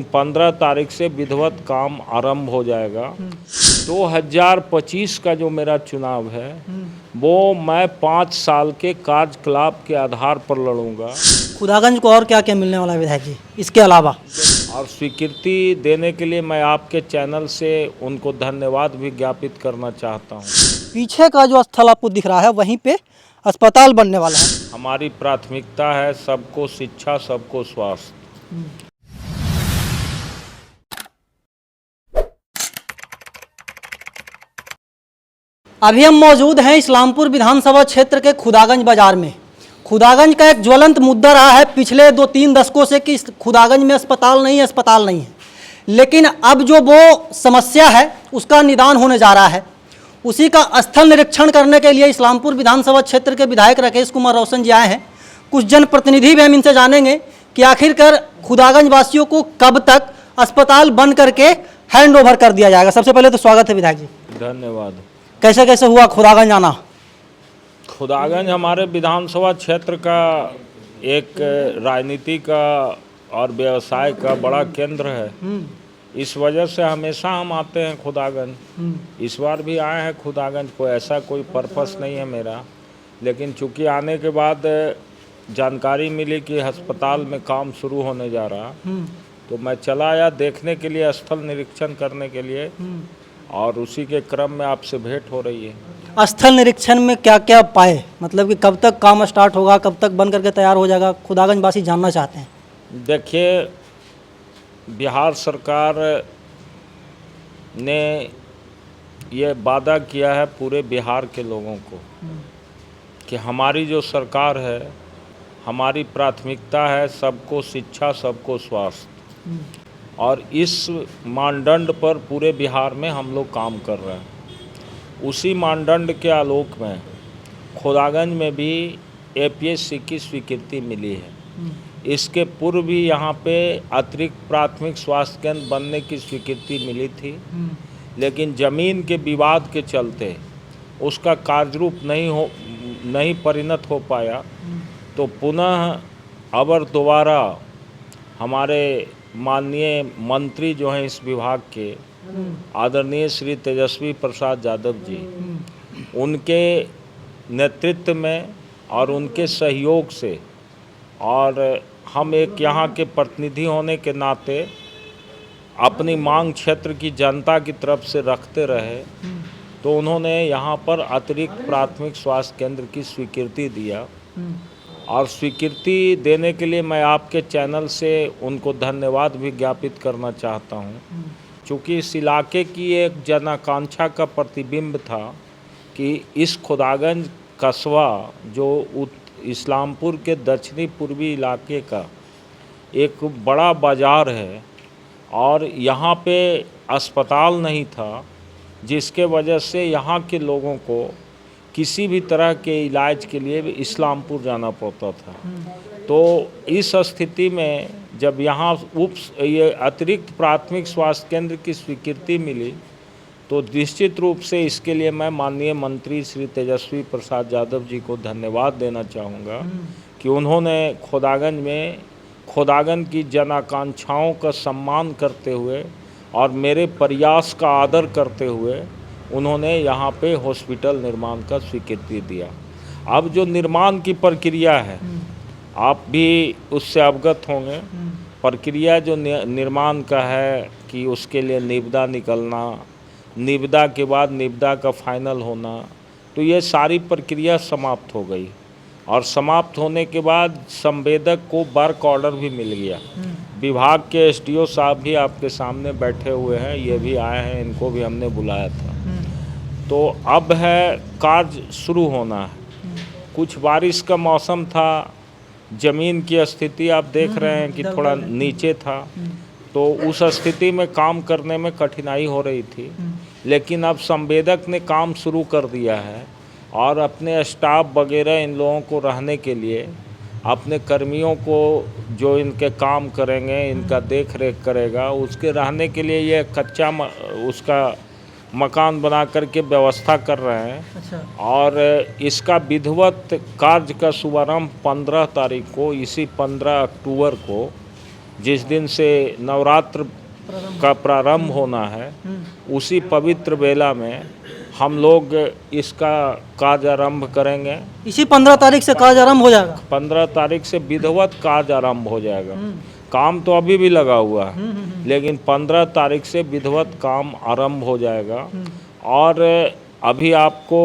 15 तारीख से विधिवत काम आरंभ हो जाएगा। 2025 का जो मेरा चुनाव है वो मैं 5 साल के कार्यकलाप के आधार पर लड़ूंगा। खुदागंज को और क्या क्या मिलने वाला है विधायक जी इसके अलावा? और स्वीकृति देने के लिए मैं आपके चैनल से उनको धन्यवाद भी ज्ञापित करना चाहता हूँ। पीछे का जो स्थल आपको दिख रहा है वहीं पे अस्पताल बनने वाला है। हमारी प्राथमिकता है सबको शिक्षा, सबको स्वास्थ्य। अभी हम मौजूद हैं इस्लामपुर विधानसभा क्षेत्र के खुदागंज बाजार में। खुदागंज का एक ज्वलंत मुद्दा रहा है पिछले 2-3 दशकों से कि खुदागंज में अस्पताल नहीं है। लेकिन अब जो वो समस्या है उसका निदान होने जा रहा है। उसी का स्थल निरीक्षण करने के लिए इस्लामपुर विधानसभा क्षेत्र के विधायक राकेश कुमार रोशन जी आए हैं। कुछ जनप्रतिनिधि भी हम इनसे जानेंगे कि आखिरकार खुदागंज वासियों को कब तक अस्पताल बन करके हैंड ओवर कर दिया जाएगा। सबसे पहले तो स्वागत है विधायक जी। धन्यवाद। कैसे कैसे हुआ खुदागंज आना? खुदागंज हमारे विधानसभा क्षेत्र का एक राजनीति का और व्यवसाय का बड़ा केंद्र है। इस वजह से हमेशा हम आते हैं खुदागंज। इस बार भी आए हैं खुदागंज। को ऐसा कोई पर्पस नहीं है मेरा, लेकिन चूंकि आने के बाद जानकारी मिली कि अस्पताल में काम शुरू होने जा रहा, तो मैं चला आया देखने के लिए, स्थल निरीक्षण करने के लिए, और उसी के क्रम में आपसे भेंट हो रही है। स्थल निरीक्षण में क्या क्या पाए, मतलब कि कब तक काम स्टार्ट होगा, कब तक बन करके तैयार हो जाएगा, खुदागंज वासी जानना चाहते हैं। देखिए, बिहार सरकार ने ये वादा किया है पूरे बिहार के लोगों को कि हमारी जो सरकार है, हमारी प्राथमिकता है सबको शिक्षा, सबको स्वास्थ्य, और इस मानदंड पर पूरे बिहार में हम लोग काम कर रहे हैं। उसी मानदंड के आलोक में खुदागंज में भी APSC की स्वीकृति मिली है। इसके पूर्व भी यहाँ पे अतिरिक्त प्राथमिक स्वास्थ्य केंद्र बनने की स्वीकृति मिली थी, लेकिन ज़मीन के विवाद के चलते उसका कार्यरूप नहीं परिणत हो पाया। तो पुनः अबर दोबारा हमारे माननीय मंत्री जो हैं इस विभाग के, आदरणीय श्री तेजस्वी प्रसाद यादव जी, उनके नेतृत्व में और उनके सहयोग से, और हम एक यहाँ के प्रतिनिधि होने के नाते अपनी मांग क्षेत्र की जनता की तरफ से रखते रहे, तो उन्होंने यहाँ पर अतिरिक्त प्राथमिक स्वास्थ्य केंद्र की स्वीकृति दिया। और स्वीकृति देने के लिए मैं आपके चैनल से उनको धन्यवाद भी ज्ञापित करना चाहता हूँ, क्योंकि इस इलाके की एक जन आकांक्षा का प्रतिबिंब था कि इस खुदागंज कस्बा जो इस्लामपुर के दक्षिणी पूर्वी इलाके का एक बड़ा बाज़ार है, और यहाँ पे अस्पताल नहीं था, जिसके वजह से यहाँ के लोगों को किसी भी तरह के इलाज के लिए इस्लामपुर जाना पड़ता था। तो इस स्थिति में जब यहाँ ये अतिरिक्त प्राथमिक स्वास्थ्य केंद्र की स्वीकृति मिली, तो निश्चित रूप से इसके लिए मैं माननीय मंत्री श्री तेजस्वी प्रसाद यादव जी को धन्यवाद देना चाहूँगा कि उन्होंने खुदागंज की जन आकांक्षाओं का सम्मान करते हुए और मेरे प्रयास का आदर करते हुए उन्होंने यहाँ पे हॉस्पिटल निर्माण का स्वीकृति दिया। अब जो निर्माण की प्रक्रिया है, आप भी उससे अवगत होंगे। प्रक्रिया जो निर्माण का है कि उसके लिए निविदा निकलना, निविदा के बाद निविदा का फाइनल होना, तो ये सारी प्रक्रिया समाप्त हो गई। और समाप्त होने के बाद संवेदक को वर्क ऑर्डर भी मिल गया। विभाग के SDO साहब भी आपके सामने बैठे हुए हैं, ये भी आए हैं, इनको भी हमने बुलाया था। तो अब है कार्य शुरू होना है। कुछ बारिश का मौसम था, ज़मीन की स्थिति आप देख रहे हैं कि थोड़ा नीचे था, तो उस स्थिति में काम करने में कठिनाई हो रही थी। लेकिन अब संवेदक ने काम शुरू कर दिया है, और अपने स्टाफ वगैरह इन लोगों को रहने के लिए, अपने कर्मियों को जो इनके काम करेंगे, इनका देख रेख करेगा, उसके रहने के लिए ये कच्चा उसका मकान बना करके व्यवस्था कर रहे हैं। अच्छा। और इसका विधिवत कार्य का शुभारंभ 15 तारीख को, इसी 15 अक्टूबर को जिस दिन से नवरात्र का प्रारंभ होना है, उसी पवित्र बेला में हम लोग इसका कार्य आरंभ करेंगे। इसी 15 तारीख से कार्य आरंभ हो जाएगा। 15 तारीख से विधिवत कार्य आरंभ हो जाएगा। काम तो अभी भी लगा हुआ है, लेकिन 15 तारीख से विधिवत काम आरंभ हो जाएगा। और अभी आपको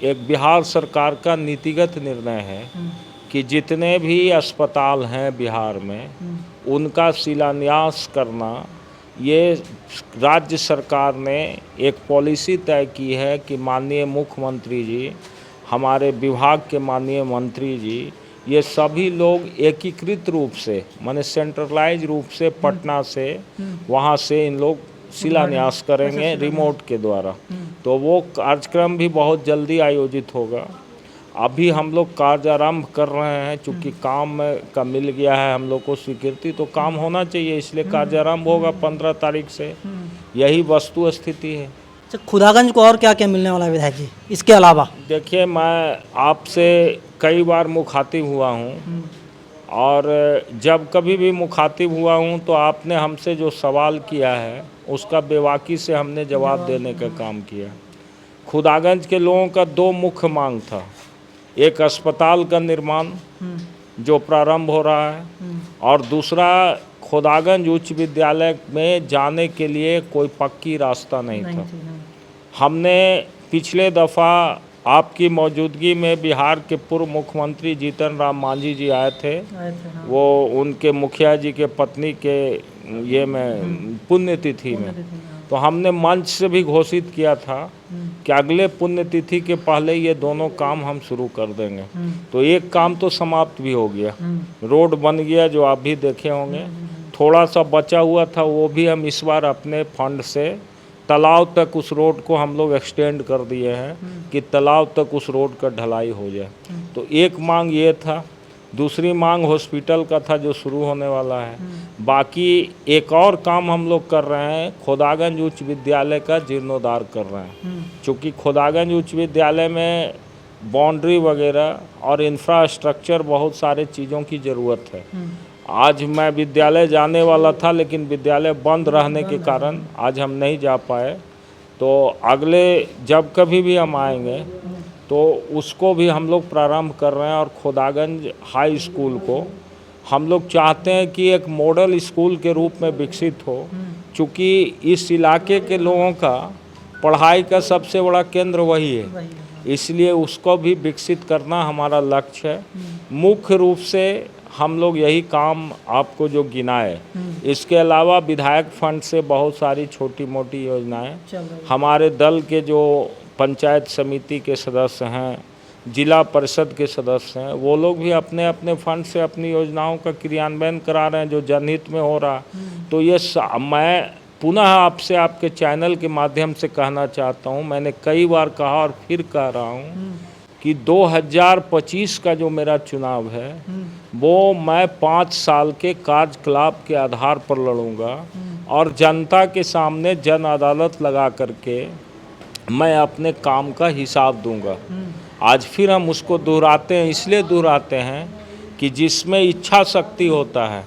एक बिहार सरकार का नीतिगत निर्णय है कि जितने भी अस्पताल हैं बिहार में, उनका शिलान्यास करना, ये राज्य सरकार ने एक पॉलिसी तय की है कि माननीय मुख्यमंत्री जी, हमारे विभाग के माननीय मंत्री जी, ये सभी लोग एकीकृत रूप से, माने सेंट्रलाइज रूप से पटना से वहाँ से इन लोग शिलान्यास करेंगे रिमोट के द्वारा। तो वो कार्यक्रम भी बहुत जल्दी आयोजित होगा। अभी हम लोग कार्य आरंभ कर रहे हैं, चूँकि काम का मिल गया है हम लोग को स्वीकृति, तो काम होना चाहिए, इसलिए कार्य आरंभ होगा 15 तारीख से। यही वस्तु स्थिति है। अच्छा, खुदागंज को और क्या क्या मिलने वाला है विधायक जी इसके अलावा? देखिए, मैं आपसे कई बार मुखातिब हुआ हूँ, और जब कभी भी मुखातिब हुआ हूँ तो आपने हमसे जो सवाल किया है उसका बेबाकी से हमने जवाब देने का काम किया। खुदागंज के लोगों का दो मुख्य मांग था। एक अस्पताल का निर्माण जो प्रारंभ हो रहा है, और दूसरा खुदागंज उच्च विद्यालय में जाने के लिए कोई पक्की रास्ता नहीं था। हमने पिछले दफ़ा आपकी मौजूदगी में बिहार के पूर्व मुख्यमंत्री जीतन राम मांझी जी आए थे। वो उनके मुखिया जी के पत्नी के ये में पुण्यतिथि में, तो हमने मंच से भी घोषित किया था कि अगले पुण्यतिथि के पहले ये दोनों काम हम शुरू कर देंगे। तो एक काम तो समाप्त भी हो गया, रोड बन गया जो आप भी देखे होंगे। थोड़ा सा बचा हुआ था, वो भी हम इस बार अपने फंड से तालाब तक उस रोड को हम लोग एक्सटेंड कर दिए हैं कि तालाब तक उस रोड का ढलाई हो जाए। तो एक मांग ये था। दूसरी मांग हॉस्पिटल का था जो शुरू होने वाला है। बाकी एक और काम हम लोग कर रहे हैं, खुदागंज उच्च विद्यालय का जीर्णोद्धार कर रहे हैं। चूँकि खुदागंज उच्च विद्यालय में बाउंड्री वगैरह और इंफ्रास्ट्रक्चर बहुत सारे चीज़ों की ज़रूरत है। आज मैं विद्यालय जाने वाला था, लेकिन विद्यालय बंद रहने के कारण आज हम नहीं जा पाए। तो अगले जब कभी भी हम आएंगे तो उसको भी हम लोग प्रारंभ कर रहे हैं। और खुदागंज हाई स्कूल को हम लोग चाहते हैं कि एक मॉडल स्कूल के रूप में विकसित हो, चूँकि इस इलाके के लोगों का पढ़ाई का सबसे बड़ा केंद्र वही है, इसलिए उसको भी विकसित करना हमारा लक्ष्य है। मुख्य रूप से हम लोग यही काम आपको जो गिनाए, इसके अलावा विधायक फंड से बहुत सारी छोटी मोटी योजनाएं हमारे दल के जो पंचायत समिति के सदस्य हैं, जिला परिषद के सदस्य हैं, वो लोग भी अपने अपने फंड से अपनी योजनाओं का क्रियान्वयन करा रहे हैं जो जनहित में हो रहा। तो ये मैं पुनः आपसे आपके चैनल के माध्यम से कहना चाहता हूँ, मैंने कई बार कहा और फिर कह रहा हूँ कि 2025 का जो मेरा चुनाव है वो मैं 5 साल के कार्यकलाप के आधार पर लड़ूंगा, और जनता के सामने जन अदालत लगा करके मैं अपने काम का हिसाब दूंगा। आज फिर हम उसको दोहराते हैं, इसलिए दोहराते हैं कि जिसमें इच्छा शक्ति होता है,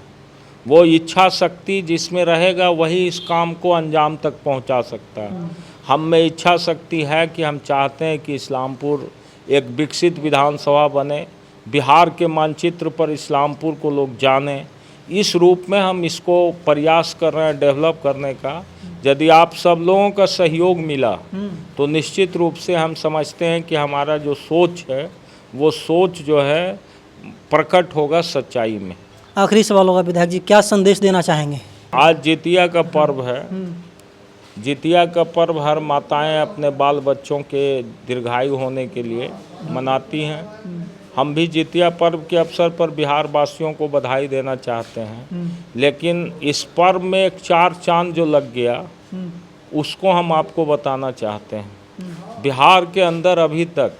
वो इच्छा शक्ति जिसमें रहेगा वही इस काम को अंजाम तक पहुंचा सकता है। हम में इच्छा शक्ति है कि हम चाहते हैं कि इस्लामपुर एक विकसित विधानसभा बने, बिहार के मानचित्र पर इस्लामपुर को लोग जानें। इस रूप में हम इसको प्रयास कर रहे हैं डेवलप करने का। यदि आप सब लोगों का सहयोग मिला तो निश्चित रूप से हम समझते हैं कि हमारा जो सोच है वो सोच जो है प्रकट होगा सच्चाई में। आखिरी सवाल होगा विधायक जी, क्या संदेश देना चाहेंगे? आज जितिया का पर्व है। जितिया का पर्व हर माताएं अपने बाल बच्चों के दीर्घायु होने के लिए मनाती हैं। हम भी जितिया पर्व के अवसर पर बिहार वासियों को बधाई देना चाहते हैं, लेकिन इस पर्व में एक 4 चांद जो लग गया उसको हम आपको बताना चाहते हैं। बिहार के अंदर अभी तक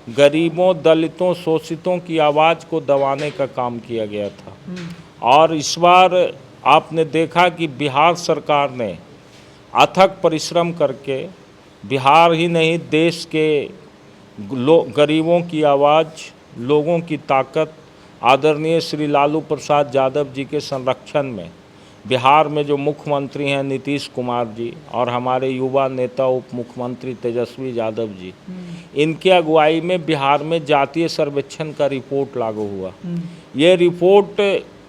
गरीबों, दलितों, शोषितों की आवाज़ को दबाने का काम किया गया था, और इस बार आपने देखा कि बिहार सरकार ने अथक परिश्रम करके बिहार ही नहीं देश के गरीबों की आवाज़, लोगों की ताकत आदरणीय श्री लालू प्रसाद यादव जी के संरक्षण में बिहार में जो मुख्यमंत्री हैं नीतीश कुमार जी और हमारे युवा नेता उप मुख्यमंत्री तेजस्वी यादव जी, इनके अगुवाई में बिहार में जातीय सर्वेक्षण का रिपोर्ट लागू हुआ। ये रिपोर्ट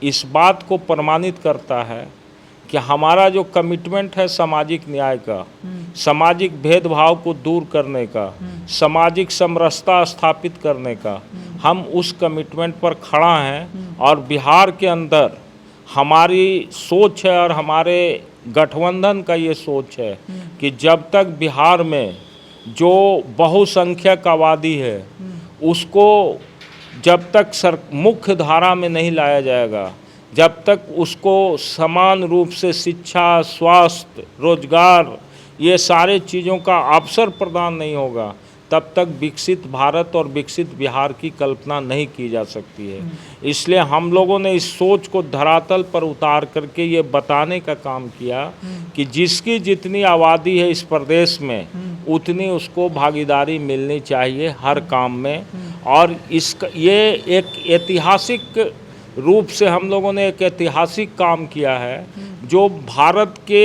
इस बात को प्रमाणित करता है कि हमारा जो कमिटमेंट है सामाजिक न्याय का, सामाजिक भेदभाव को दूर करने का, सामाजिक समरसता स्थापित करने का, हम उस कमिटमेंट पर खड़ा हैं। और बिहार के अंदर हमारी सोच है और हमारे गठबंधन का ये सोच है कि जब तक बिहार में जो बहुसंख्यक आबादी है उसको जब तक मुख्य धारा में नहीं लाया जाएगा, जब तक उसको समान रूप से शिक्षा, स्वास्थ्य, रोजगार, ये सारे चीज़ों का अवसर प्रदान नहीं होगा, तब तक विकसित भारत और विकसित बिहार की कल्पना नहीं की जा सकती है। इसलिए हम लोगों ने इस सोच को धरातल पर उतार करके ये बताने का काम किया कि जिसकी जितनी आबादी है इस प्रदेश में उतनी उसको भागीदारी मिलनी चाहिए हर काम में। और ये एक ऐतिहासिक रूप से हम लोगों ने एक ऐतिहासिक काम किया है जो भारत के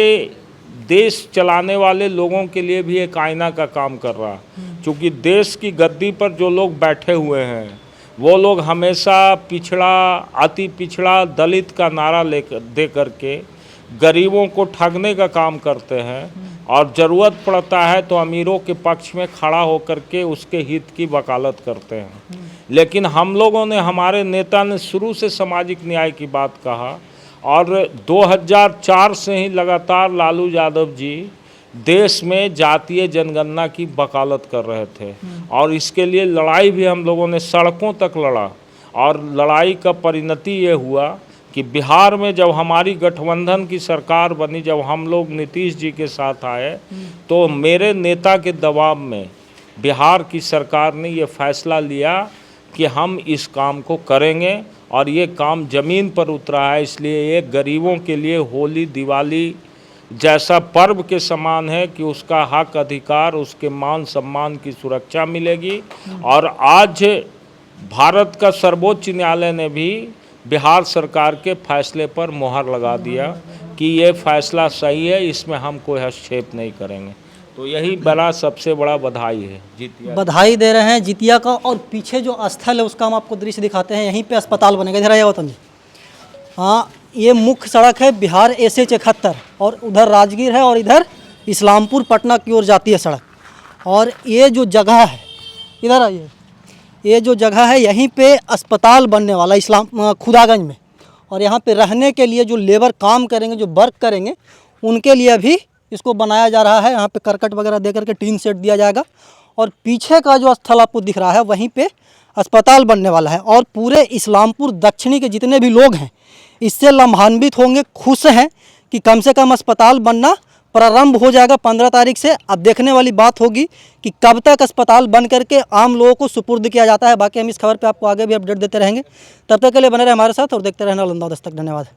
देश चलाने वाले लोगों के लिए भी एक आईना का काम कर रहा है। क्योंकि देश की गद्दी पर जो लोग बैठे हुए हैं वो लोग हमेशा पिछड़ा, अति पिछड़ा, दलित का नारा दे करके गरीबों को ठगने का काम करते हैं और ज़रूरत पड़ता है तो अमीरों के पक्ष में खड़ा होकर के उसके हित की वकालत करते हैं। लेकिन हम लोगों ने, हमारे नेता ने शुरू से सामाजिक न्याय की बात कहा और 2004 से ही लगातार लालू यादव जी देश में जातीय जनगणना की वकालत कर रहे थे और इसके लिए लड़ाई भी हम लोगों ने सड़कों तक लड़ा। और लड़ाई का परिणति ये हुआ कि बिहार में जब हमारी गठबंधन की सरकार बनी, जब हम लोग नीतीश जी के साथ आए, तो मेरे नेता के दबाव में बिहार की सरकार ने ये फैसला लिया कि हम इस काम को करेंगे और ये काम ज़मीन पर उतरा है। इसलिए ये गरीबों के लिए होली, दिवाली जैसा पर्व के समान है कि उसका हक, अधिकार, उसके मान सम्मान की सुरक्षा मिलेगी। और आज भारत का सर्वोच्च न्यायालय ने भी बिहार सरकार के फैसले पर मुहर लगा दिया कि ये फैसला सही है, इसमें हम कोई हस्तक्षेप नहीं करेंगे। तो यही बड़ा सबसे बड़ा बधाई है, जितिया बधाई दे रहे हैं जितिया का। और पीछे जो स्थल है उसका हम आपको दृश्य दिखाते हैं। यहीं पे अस्पताल बनेगा, इधर आइए गौतम जी। हाँ, ये मुख्य सड़क है बिहार SH 71 और उधर राजगीर है और इधर इस्लामपुर पटना की ओर जाती है सड़क। और ये जो जगह है, इधर आइए, ये जो जगह है यहीं पे अस्पताल बनने वाला खुदागंज में। और यहाँ पे रहने के लिए जो लेबर काम करेंगे, जो वर्क करेंगे, उनके लिए भी इसको बनाया जा रहा है। यहाँ पे करकट वगैरह दे करके टीन सेट दिया जाएगा। और पीछे का जो स्थल आपको दिख रहा है वहीं पे अस्पताल बनने वाला है। और पूरे इस्लामपुर दक्षिणी के जितने भी लोग हैं इससे लाभान्वित होंगे, खुश हैं कि कम से कम अस्पताल बनना प्रारंभ हो जाएगा 15 तारीख से। अब देखने वाली बात होगी कि कब तक अस्पताल बन करके आम लोगों को सुपुर्द किया जाता है। बाकी हम इस खबर पे आपको आगे भी अपडेट देते रहेंगे। तब तक के लिए बने रहे हमारे साथ और देखते रहें नालंदा दस्तक। धन्यवाद।